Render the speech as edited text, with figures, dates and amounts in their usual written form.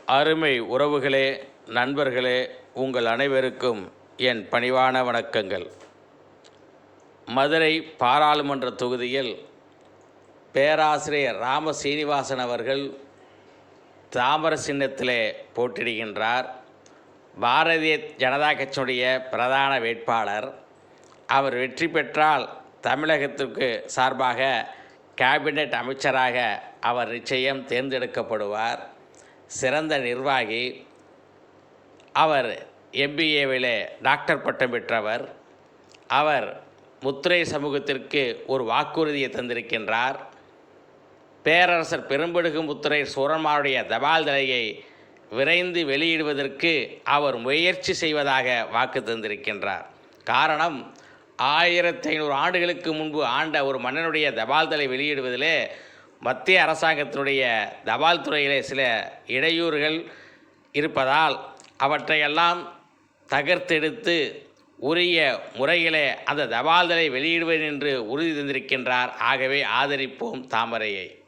அருமை உறவுகளே, நண்பர்களே, உங்கள் அனைவருக்கும் என் பணிவான வணக்கங்கள். மதுரை பாராளுமன்ற தொகுதியில் பேராசிரியர் ராம சீனிவாசன் அவர்கள் தாமர சின்னத்திலே போட்டியிடுகின்றார். பாரதிய ஜனதா கட்சியுடைய பிரதான வேட்பாளர். அவர் வெற்றி பெற்றால் தமிழகத்திற்கு சார்பாக கேபினெட் அமைச்சராக அவர் நிச்சயம் தேர்ந்தெடுக்கப்படுவார். சிறந்த நிர்வாகி. அவர் MBAவிலே டாக்டர் பட்டம் பெற்றவர். அவர் முத்திரை சமூகத்திற்கு ஒரு வாக்குறுதியை தந்திருக்கின்றார். பேரரசர் பெரும்படுகு முத்திரை சூரன்மாருடைய தபால் தலையை விரைந்து வெளியிடுவதற்கு அவர் முயற்சி செய்வதாக வாக்கு தந்திருக்கின்றார். காரணம், 1500 ஆண்டுகளுக்கு முன்பு ஆண்ட ஒரு மன்னனுடைய தபால் தலை வெளியிடுவதிலே மத்திய அரசாங்கத்தினுடைய தபால் துறையிலே சில இடையூறுகள் இருப்பதால் அவற்றையெல்லாம் தகர்த்தெடுத்து உரிய முறையிலே அந்த தபால் தலை வெளியிடுவேன் என்று உறுதி தந்திருக்கின்றார். ஆகவே ஆதரிப்போம் தாமரையை.